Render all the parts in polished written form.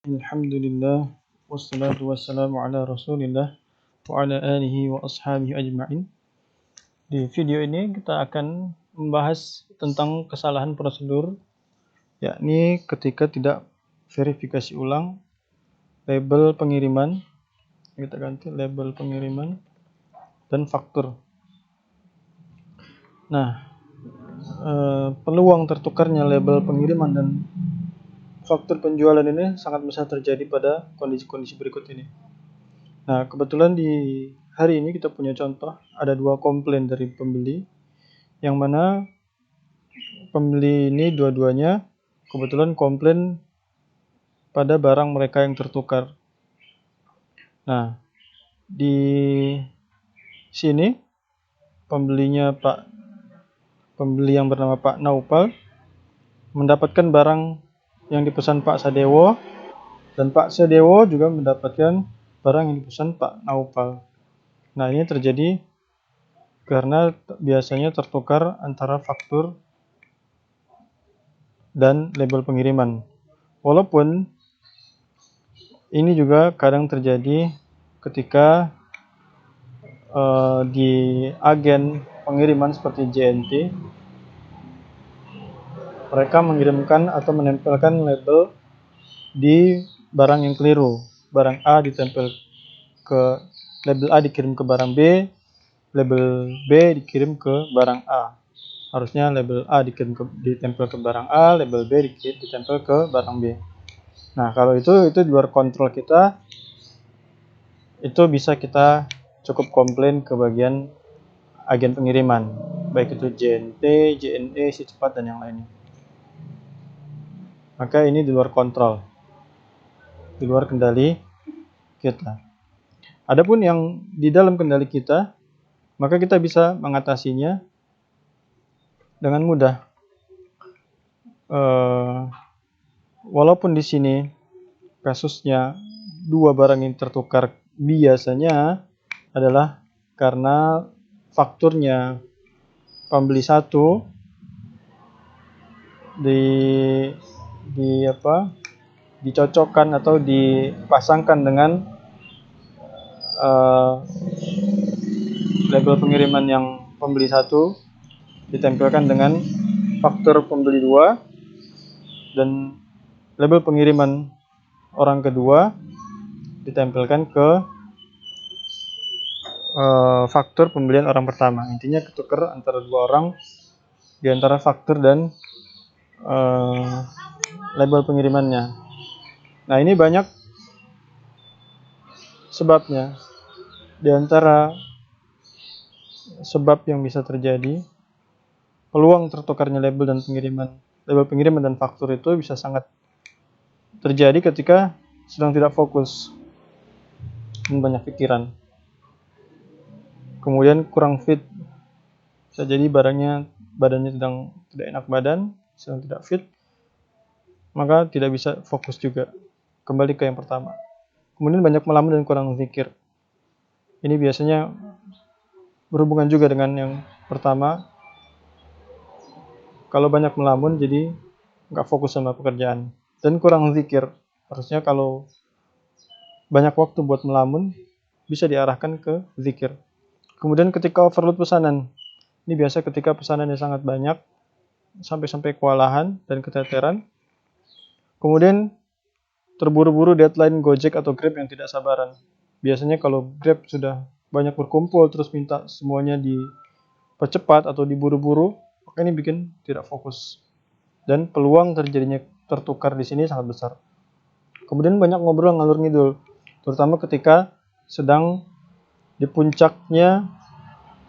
Alhamdulillah wassalatu wassalamu ala Rasulillah wa ala alihi wa ashabihi ajma'in. Di video ini kita akan membahas tentang kesalahan prosedur, yakni ketika tidak verifikasi ulang label pengiriman. Kita ganti label pengiriman dan faktur. Nah, peluang tertukarnya label pengiriman dan faktur penjualan ini sangat bisa terjadi pada kondisi-kondisi berikut ini. Nah, kebetulan di hari ini kita punya contoh, ada 2 komplain dari pembeli, yang mana pembeli ini dua-duanya kebetulan komplain pada barang mereka yang tertukar. Nah, di sini pembeli yang bernama Pak Naupal mendapatkan barang yang dipesan Pak Sadewo, dan Pak Sadewo juga mendapatkan barang yang dipesan Pak Naupal. Nah, ini terjadi karena biasanya tertukar antara faktur dan label pengiriman. Walaupun ini juga kadang terjadi ketika di agen pengiriman seperti JNT, mereka mengirimkan atau menempelkan label di barang yang keliru. Barang A ditempel ke label A dikirim ke barang B, label B dikirim ke barang A. Harusnya label A ditempel ke barang A, label B ditempel ke barang B. Nah, kalau itu di luar kontrol kita, itu bisa kita cukup komplain ke bagian agen pengiriman, baik itu JNT, JNE, Si Cepat, dan yang lainnya. Maka ini di luar kontrol, di luar kendali kita. Adapun yang di dalam kendali kita, maka kita bisa mengatasinya dengan mudah. Walaupun di sini kasusnya 2 barang yang tertukar biasanya adalah karena fakturnya pembeli 1 dicocokkan atau dipasangkan dengan label pengiriman yang pembeli 1 ditempelkan dengan faktur pembeli 2, dan label pengiriman orang kedua ditempelkan ke faktur pembelian orang pertama. Intinya ketukar antara 2 orang di antara faktur dan label pengirimannya. Nah, ini banyak sebabnya. Di antara sebab yang bisa terjadi, peluang tertukarnya label pengiriman dan faktur itu bisa sangat terjadi ketika sedang tidak fokus dan banyak pikiran. Kemudian kurang fit, bisa jadi badannya sedang tidak enak badan, sedang tidak fit, maka tidak bisa fokus juga. Kembali ke yang pertama. Kemudian banyak melamun dan kurang zikir. Ini biasanya berhubungan juga dengan yang pertama. Kalau banyak melamun, jadi nggak fokus sama pekerjaan. Dan kurang zikir. Harusnya kalau banyak waktu buat melamun, bisa diarahkan ke zikir. Kemudian ketika overload pesanan. Ini biasa ketika pesanannya sangat banyak, sampai kewalahan dan keteteran. Kemudian terburu-buru deadline Gojek atau Grab yang tidak sabaran. Biasanya kalau Grab sudah banyak berkumpul terus minta semuanya dipercepat atau diburu-buru, maka ini bikin tidak fokus. Dan peluang terjadinya tertukar di sini sangat besar. Kemudian banyak ngobrol ngalur ngidul, terutama ketika sedang di puncaknya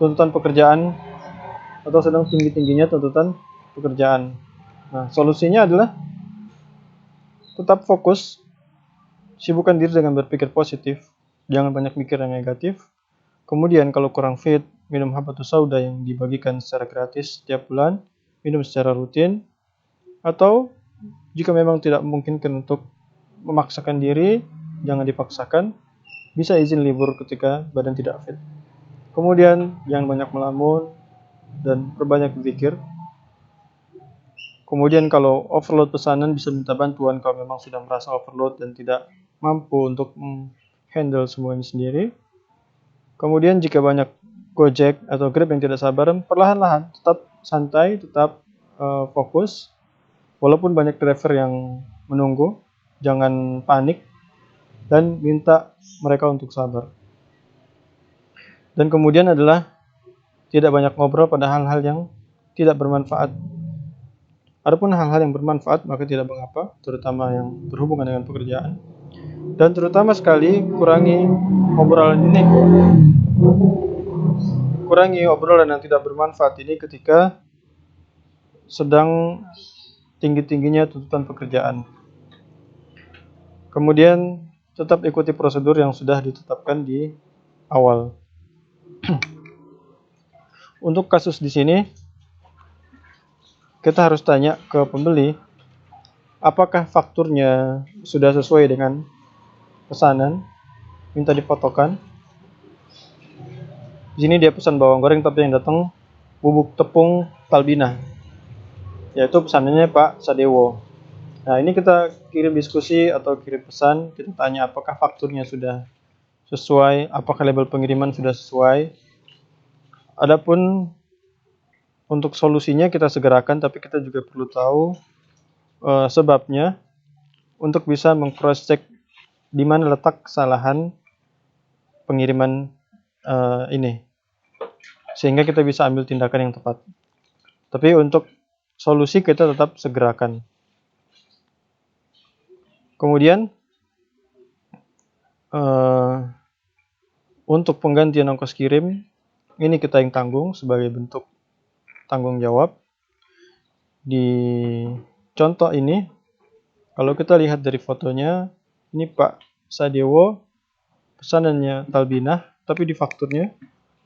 tuntutan pekerjaan atau sedang tinggi-tingginya tuntutan pekerjaan. Nah, solusinya adalah tetap fokus, sibukkan diri dengan berpikir positif, jangan banyak mikir yang negatif. Kemudian kalau kurang fit, minum habatus sauda yang dibagikan secara gratis setiap bulan, minum secara rutin, atau jika memang tidak memungkinkan untuk memaksakan diri, jangan dipaksakan, bisa izin libur ketika badan tidak fit. Kemudian jangan banyak melamun dan perbanyak zikir. Kemudian kalau overload pesanan bisa minta bantuan kalau memang sudah merasa overload dan tidak mampu untuk handle semuanya sendiri. Kemudian jika banyak Gojek atau Grab yang tidak sabar, perlahan-lahan tetap santai, tetap fokus. Walaupun banyak driver yang menunggu, jangan panik dan minta mereka untuk sabar. Dan kemudian adalah tidak banyak ngobrol pada hal-hal yang tidak bermanfaat. Adapun hal-hal yang bermanfaat maka tidak mengapa, terutama yang berhubungan dengan pekerjaan. Dan terutama sekali kurangi obrolan yang tidak bermanfaat ini ketika sedang tinggi-tingginya tuntutan pekerjaan. Kemudian tetap ikuti prosedur yang sudah ditetapkan di awal. Untuk kasus di sini kita harus tanya ke pembeli, apakah fakturnya sudah sesuai dengan pesanan, minta difotokan. Di sini dia pesan bawang goreng tapi yang datang bubuk tepung Talbina, yaitu pesanannya Pak Sadewo. Nah, ini kita kirim diskusi atau kirim pesan, kita tanya apakah fakturnya sudah sesuai, apakah label pengiriman sudah sesuai. Adapun untuk solusinya kita segerakan, tapi kita juga perlu tahu sebabnya untuk bisa meng-cross check di mana letak kesalahan pengiriman ini, sehingga kita bisa ambil tindakan yang tepat. Tapi untuk solusi kita tetap segerakan. Kemudian untuk penggantian ongkos kirim ini kita yang tanggung sebagai bentuk tanggung jawab. Di contoh ini, kalau kita lihat dari fotonya, ini Pak Sadewo pesanannya Talbina, tapi di fakturnya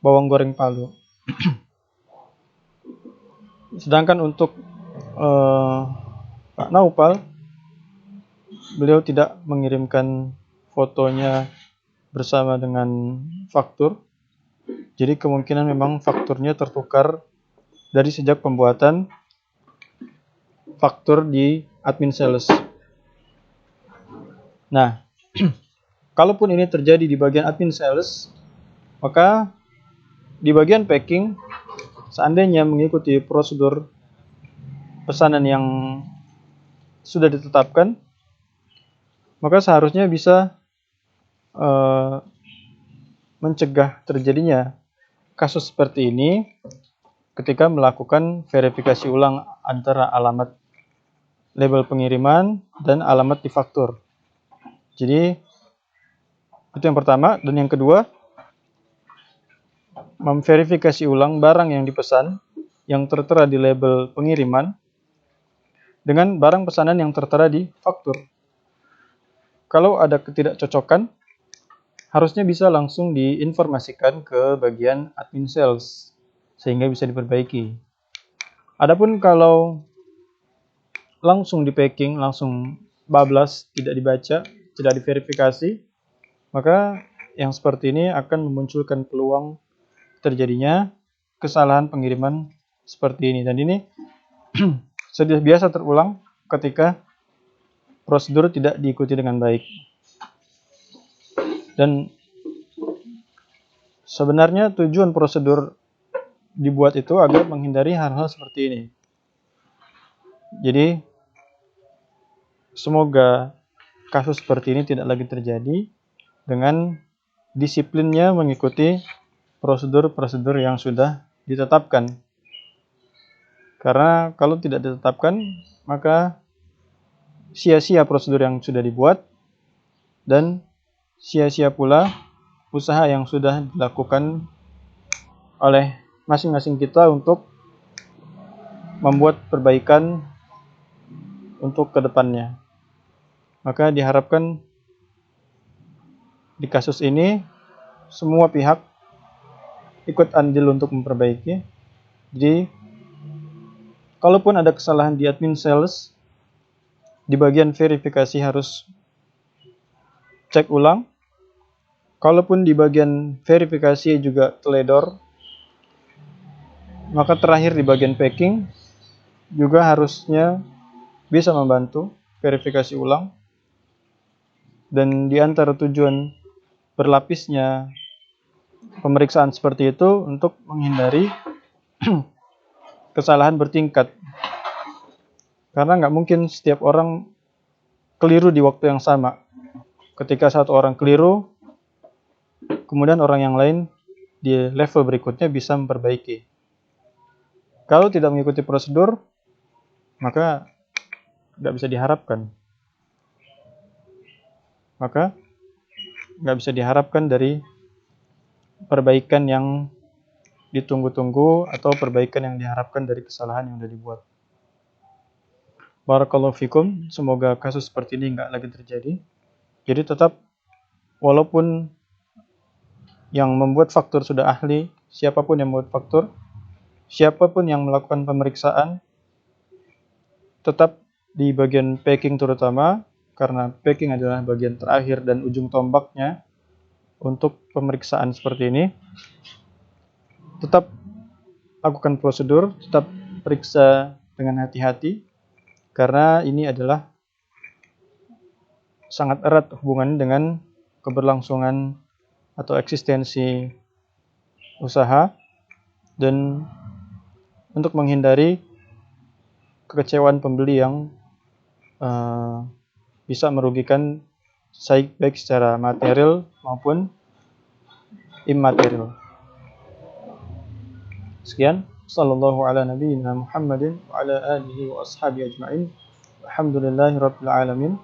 bawang goreng Palu. Sedangkan untuk Pak Naupal, beliau tidak mengirimkan fotonya bersama dengan faktur. Jadi kemungkinan memang fakturnya tertukar dari sejak pembuatan faktur di admin sales. Nah, kalaupun ini terjadi di bagian admin sales, maka di bagian packing, seandainya mengikuti prosedur pesanan yang sudah ditetapkan, maka seharusnya bisa mencegah terjadinya kasus seperti ini ketika melakukan verifikasi ulang antara alamat label pengiriman dan alamat di faktur. Jadi itu yang pertama. Dan yang kedua, memverifikasi ulang barang yang dipesan yang tertera di label pengiriman dengan barang pesanan yang tertera di faktur. Kalau ada ketidakcocokan, harusnya bisa langsung diinformasikan ke bagian admin sales sehingga bisa diperbaiki. Adapun kalau langsung di packing, langsung bablas, tidak dibaca, tidak diverifikasi, maka yang seperti ini akan memunculkan peluang terjadinya kesalahan pengiriman seperti ini. Dan ini sudah biasa terulang ketika prosedur tidak diikuti dengan baik. Dan sebenarnya tujuan prosedur dibuat itu agar menghindari hal-hal seperti ini. Jadi semoga kasus seperti ini tidak lagi terjadi dengan disiplinnya mengikuti prosedur-prosedur yang sudah ditetapkan. Karena kalau tidak ditetapkan, maka sia-sia prosedur yang sudah dibuat dan sia-sia pula usaha yang sudah dilakukan oleh masing-masing kita untuk membuat perbaikan untuk kedepannya. Maka diharapkan di kasus ini semua pihak ikut andil untuk memperbaiki. Jadi kalaupun ada kesalahan di admin sales, di bagian verifikasi harus cek ulang. Kalaupun di bagian verifikasi juga teledor, maka terakhir di bagian packing juga harusnya bisa membantu verifikasi ulang, dan di antara tujuan berlapisnya pemeriksaan seperti itu untuk menghindari kesalahan bertingkat. Karena nggak mungkin setiap orang keliru di waktu yang sama. Ketika satu orang keliru, kemudian orang yang lain di level berikutnya bisa memperbaiki. Kalau tidak mengikuti prosedur, maka nggak bisa diharapkan. Maka nggak bisa diharapkan dari perbaikan yang ditunggu-tunggu atau perbaikan yang diharapkan dari kesalahan yang sudah dibuat. Barakallahu fikum, semoga kasus seperti ini nggak lagi terjadi. Jadi tetap, walaupun yang membuat faktur sudah ahli, siapapun yang membuat faktur, siapapun yang melakukan pemeriksaan, tetap di bagian packing terutama, karena packing adalah bagian terakhir dan ujung tombaknya untuk pemeriksaan seperti ini. Tetap lakukan prosedur, tetap periksa dengan hati-hati, karena ini adalah sangat erat hubungan dengan keberlangsungan atau eksistensi usaha, dan untuk menghindari kekecewaan pembeli yang bisa merugikan baik secara material maupun immaterial. Sekian, sallallahu ala nabiyyina Muhammadin wa ala alihi wa ashabihi ajma'in. Alhamdulillahirabbil alamin.